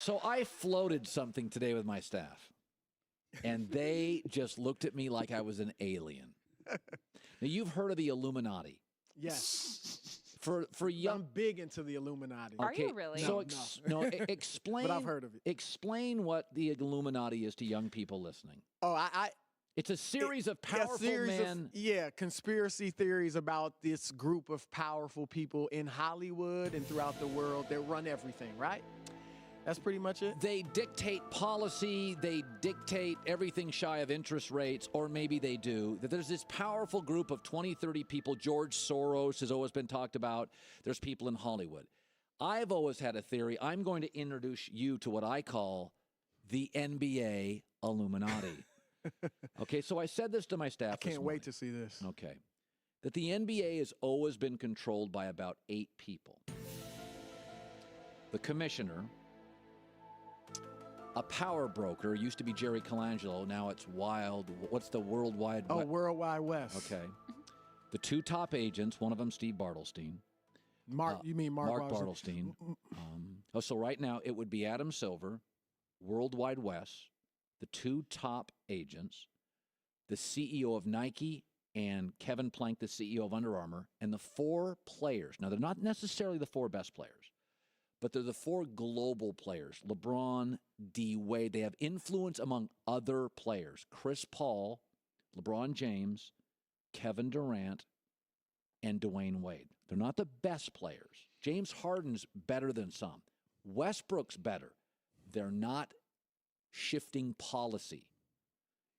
So I floated something today with my staff, and they just looked at me like I was an alien. Now, you've heard of the Illuminati. Yes. For young, I'm big into the Illuminati. Are you really? So explain. But I've heard of it. Explain what the Illuminati is to young people listening. Oh, It's a series of powerful men. Conspiracy theories about this group of powerful people in Hollywood and throughout the world that run everything, right? That's pretty much it. They dictate policy. They dictate everything shy of interest rates, or maybe they do. That there's this powerful group of 20, 30 people. George Soros has always been talked about. There's people in Hollywood. I've always had a theory. I'm going to introduce you to what I call the NBA Illuminati. Okay, so I said this to my staff. I can't wait to see this. Okay. That the NBA has always been controlled by about 8 people. The commissioner, a power broker, used to be Jerry Colangelo, now it's what's the World Wide West? Oh, World Wide West. Okay. The 2 top agents, one of them Steve Bartlestein. You mean Mark Bartlestein. So right now it would be Adam Silver, World Wide West, the 2 top agents, the CEO of Nike, and Kevin Plank, the CEO of Under Armour, and the 4 players. Now, they're not necessarily the 4 best players, but they're the 4 global players. LeBron, D. Wade. They have influence among other players. Chris Paul, LeBron James, Kevin Durant, and Dwayne Wade. They're not the best players. James Harden's better than some. Westbrook's better. They're not shifting policy.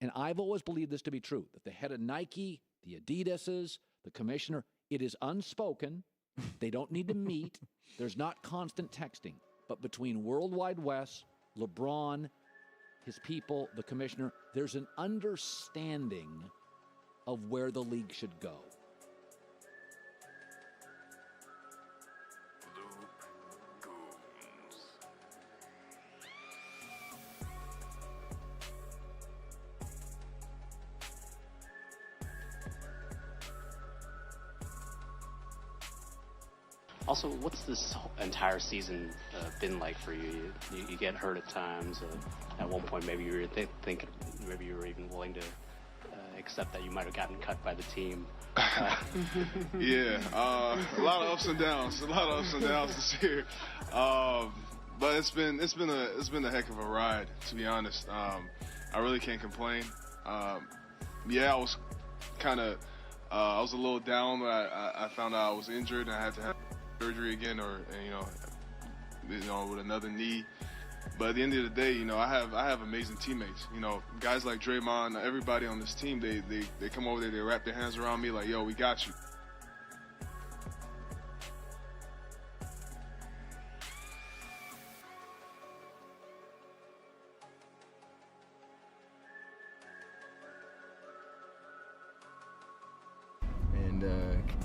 And I've always believed this to be true, that the head of Nike, the Adidas's, the commissioner, it is unspoken. They don't need to meet. There's not constant texting. But between World Wide West, LeBron, his people, the commissioner, there's an understanding of where the league should go. Also, what's this entire season been like for you? You get hurt at times. At one point, maybe you were thinking, maybe you were even willing to accept that you might have gotten cut by the team. Yeah, a lot of ups and downs. A lot of ups and downs this year. But it's been a heck of a ride, to be honest. I really can't complain. Yeah, I was I was a little down when I found out I was injured and I had to have surgery again, or with another knee. But at the end of the day, I have amazing teammates. Guys like Draymond, everybody on this team, they come over there, they wrap their hands around me like, yo, we got you. And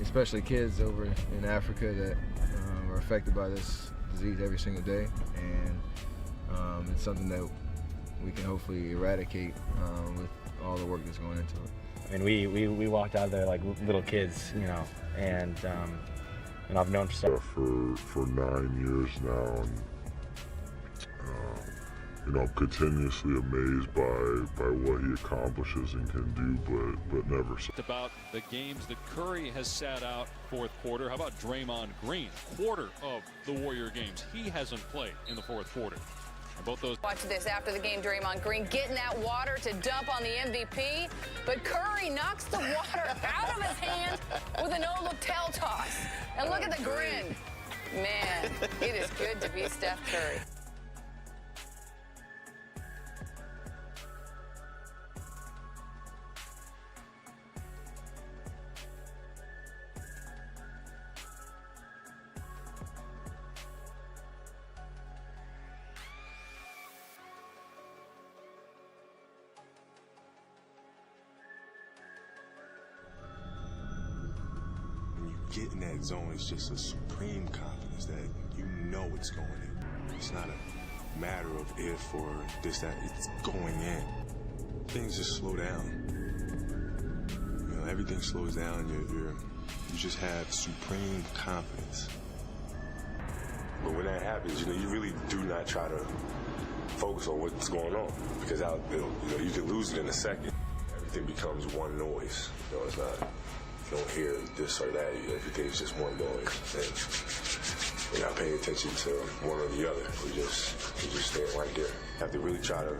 especially kids over in Africa that are affected by this disease every single day, and it's something that we can hopefully eradicate with all the work that's going into it. I mean, we walked out there like little kids, and I've known for 9 years now, and I'm continuously amazed by what he accomplishes and can do, but never. About the games that Curry has sat out fourth quarter. How about Draymond Green? Quarter of the Warrior games he hasn't played in the fourth quarter. And both those. Watch this after the game. Draymond Green getting that water to dump on the MVP, but Curry knocks the water out of his hand with an no-look tail toss. And look at the grin. Man, it is good to be Steph Curry. Get in that zone, it's just a supreme confidence that you know it's going in. It's not a matter of if or this, that, it's going in. Things just slow down. Everything slows down. You just have supreme confidence. But when that happens, you really do not try to focus on what's going on, because you can lose it in a second. Everything becomes one noise. It's not, you don't hear this or that. Everything's just one noise. And you're not paying attention to one or the other. You're just staying right there. You have to really try to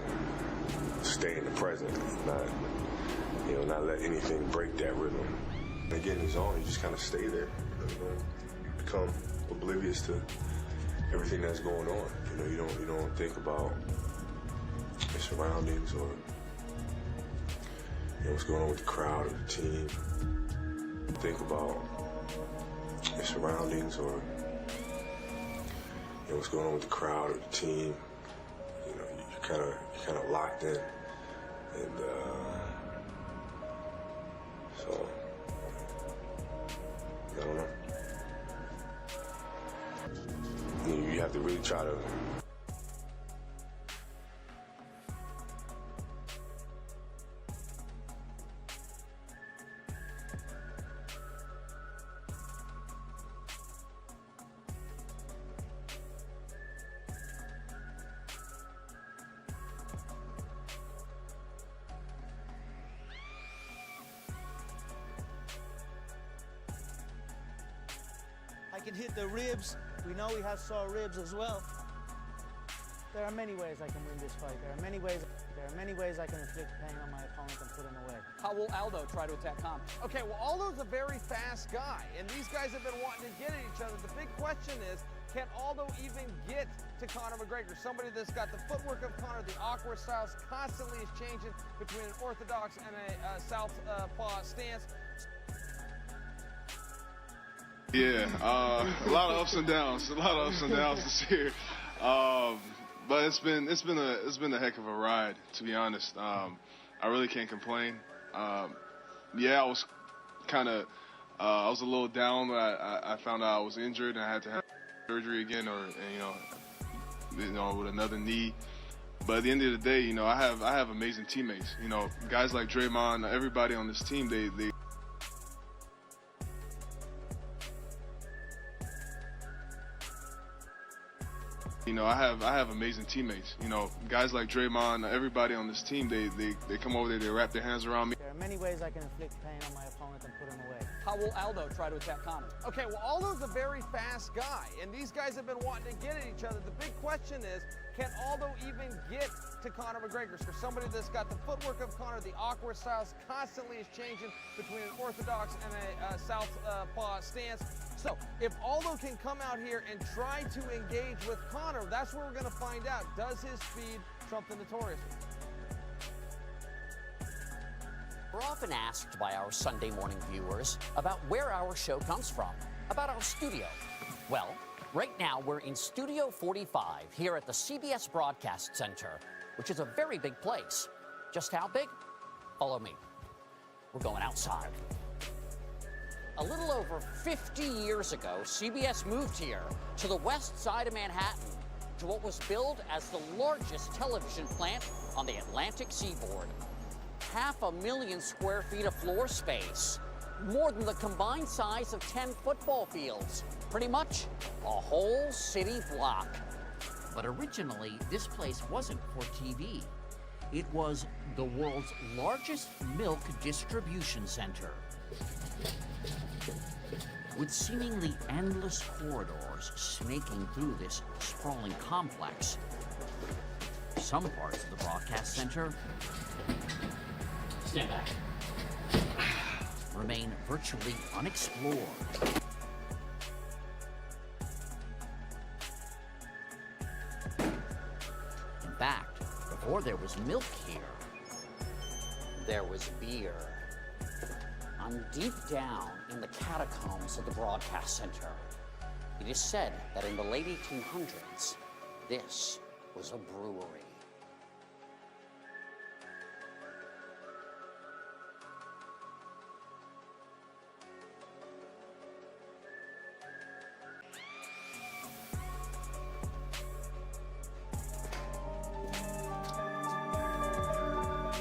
stay in the present, not let anything break that rhythm. And again, in the zone, you just kind of stay there. You become oblivious to everything that's going on. You don't think about your surroundings or what's going on with the crowd or the team. Think about your surroundings or what's going on with the crowd or the team. You're kind of locked in, and so I don't know. You have to really try to. I can hit the ribs. We know he has sore ribs as well. There are many ways I can win this fight. There are many ways I can inflict pain on my opponent and put him away. How will Aldo try to attack Conor? Okay, well, Aldo's a very fast guy, and these guys have been wanting to get at each other. The big question is, can Aldo even get to Conor McGregor? Somebody that's got the footwork of Conor, the awkward styles, constantly is changing between an orthodox and a southpaw stance. Yeah, a lot of ups and downs. This year, but it's been a heck of a ride, to be honest. I really can't complain. Yeah, I was I was a little down. I found out I was injured and I had to have surgery again, or with another knee. But at the end of the day, I have amazing teammates. Guys like Draymond, everybody on this team, they I have amazing teammates. Guys like Draymond, everybody on this team, they come over there, they wrap their hands around me. There are many ways I can inflict pain on my opponent and put him away. How will Aldo try to attack Conor? Okay, well, Aldo's a very fast guy, and these guys have been wanting to get at each other. The big question is, can Aldo even get to Conor McGregor? For somebody that's got the footwork of Conor, the awkward styles, constantly is changing between an orthodox and a southpaw stance. So if Aldo can come out here and try to engage with Conor, that's where we're going to find out. Does his speed trump the Notorious? We're often asked by our Sunday morning viewers about where our show comes from, about our studio. Well, right now we're in Studio 45 here at the CBS Broadcast Center, which is a very big place. Just how big? Follow me. We're going outside. A little over 50 years ago, CBS moved here to the west side of Manhattan to what was billed as the largest television plant on the Atlantic seaboard. 500,000 square feet of floor space, more than the combined size of 10 football fields. Pretty much a whole city block. But originally, this place wasn't for TV. It was the world's largest milk distribution center. With seemingly endless corridors snaking through this sprawling complex, some parts of the broadcast center stand back, remain virtually unexplored. In fact, before there was milk here, there was beer. I'm deep down in the catacombs of the broadcast center. It is said that in the late 1800s, this was a brewery.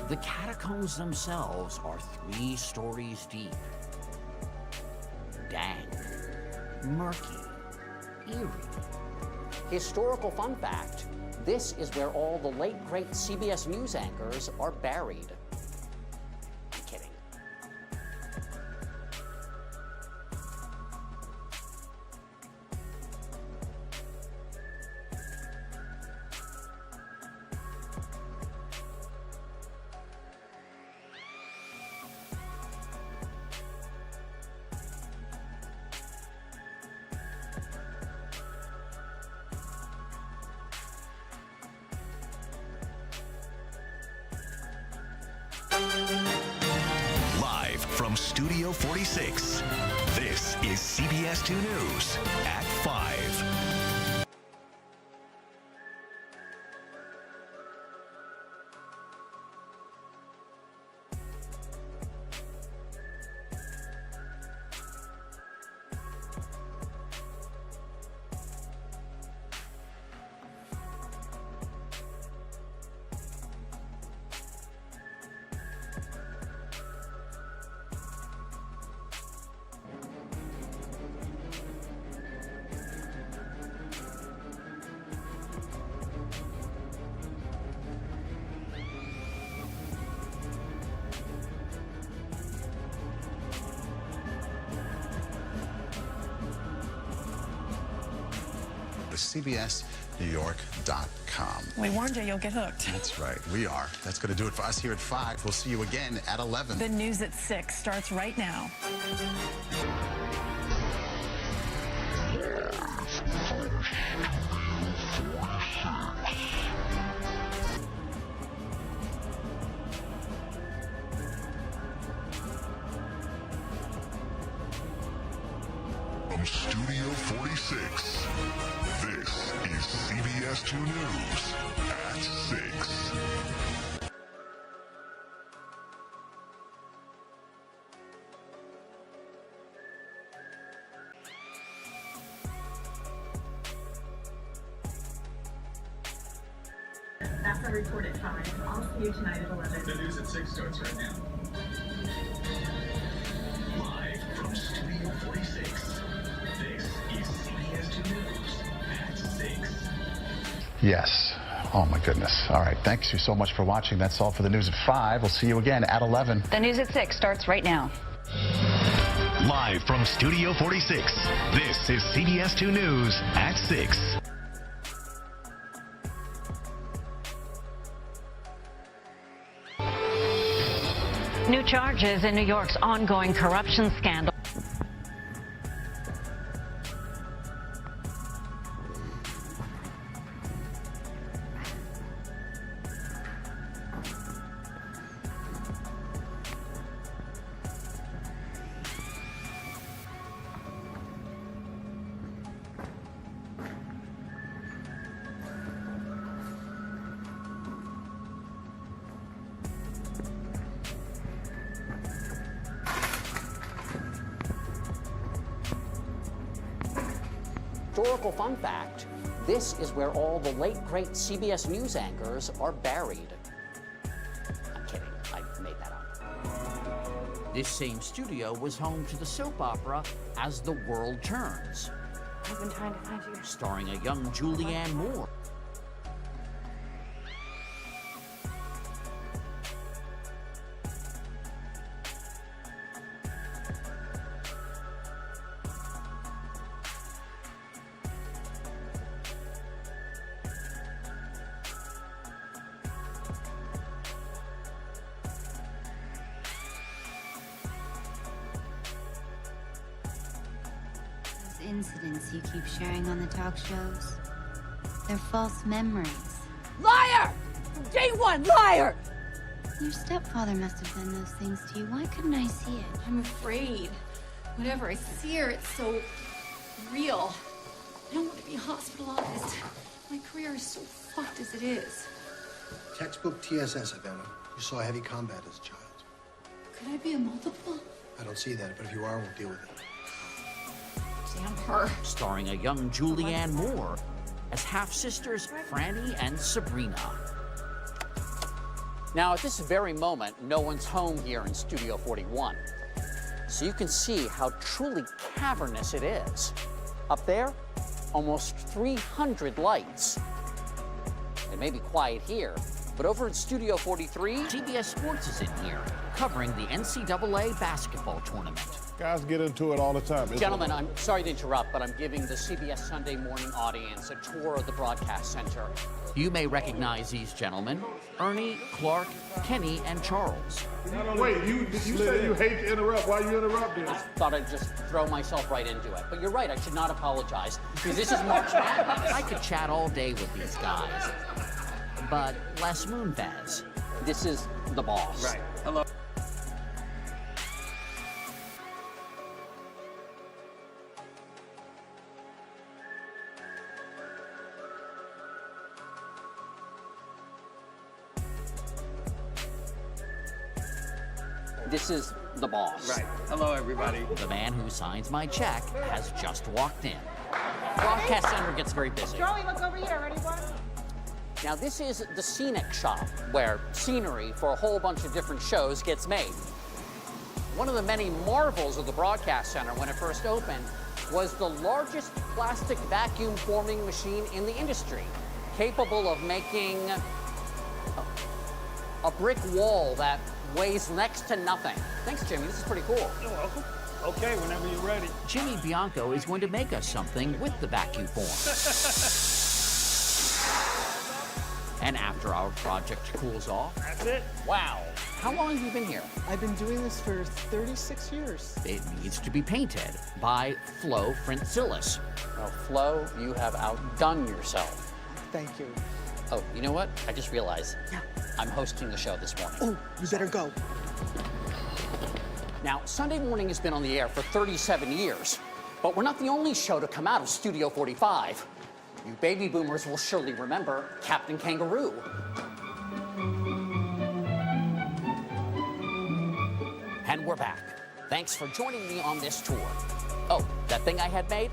The catacombs themselves are 3 stories deep. Dank, murky, eerie. Historical fun fact, This is where all the late, great CBS News anchors are buried. I'm kidding. Live from Studio 46, this is CBS 2 News at 5. CBSNewYork.com. We warned you, you'll get hooked. That's right, we are. That's going to do it for us here at 5. We'll see you again at 11. The news at 6 starts right now. From Studio 46, this is CBS 2 News at 6. That's our report at 5. I'll see you tonight at 11. The news at 6 starts right now. Live from Studio 46, this is CBS 2 News at 6. Yes. Oh, my goodness. All right. Thanks you so much for watching. That's all for the news at 5. We'll see you again at 11. The news at 6 starts right now. Live from Studio 46, this is CBS 2 News at 6. New charges in New York's ongoing corruption scandal. Historical fun fact, this is where all the late, great CBS News anchors are buried. I'm kidding, I made that up. This same studio was home to the soap opera As the World Turns. I've been trying to find you. Starring a young Julianne Moore. Incidents you keep sharing on the talk shows. They're false memories. Liar! From day one, liar! Your stepfather must have done those things to you. Why couldn't I see it? I'm afraid. Whenever I see her, it's so real. I don't want to be hospitalized. My career is so fucked as it is. Textbook TSS, Havana. You saw heavy combat as a child. Could I be a multiple? I don't see that, but if you are, we'll deal with it. Damn her. Starring a young Julianne Moore as half-sisters Franny and Sabrina. Now, at this very moment, no one's home here in Studio 41. So you can see how truly cavernous it is. Up there, almost 300 lights. It may be quiet here, but over in Studio 43, CBS Sports is in here, covering the NCAA basketball tournament. Guys get into it all the time. Gentlemen, I'm sorry to interrupt, but I'm giving the CBS Sunday Morning audience a tour of the broadcast center. You may recognize these gentlemen: Ernie, Clark, Kenny, and Charles. Wait, did you say you hate to interrupt? Why you interrupting? I thought I'd just throw myself right into it. But you're right, I should not apologize, because this is March Madness. I could chat all day with these guys, but Les Moonves, this is the boss. Right. Hello. This is the boss. Right. Hello, everybody. The man who signs my check has just walked in. Broadcast center gets very busy. Joey, look over here. Ready, one? Now, this is the scenic shop, where scenery for a whole bunch of different shows gets made. One of the many marvels of the broadcast center when it first opened was the largest plastic vacuum forming machine in the industry, capable of making a brick wall that weighs next to nothing. Thanks, Jimmy. This is pretty cool. You're welcome. Okay, whenever you're ready. Jimmy Bianco is going to make us something with the vacuum form. And after our project cools off... That's it. Wow. How long have you been here? I've been doing this for 36 years. It needs to be painted by Flo Frantzilis. Now, Flo, you have outdone yourself. Thank you. Oh, you know what? I just realized. Yeah. I'm hosting the show this morning. Oh, you better go. Now, Sunday Morning has been on the air for 37 years, but we're not the only show to come out of Studio 45. You baby boomers will surely remember Captain Kangaroo. And we're back. Thanks for joining me on this tour. Oh, that thing I had made?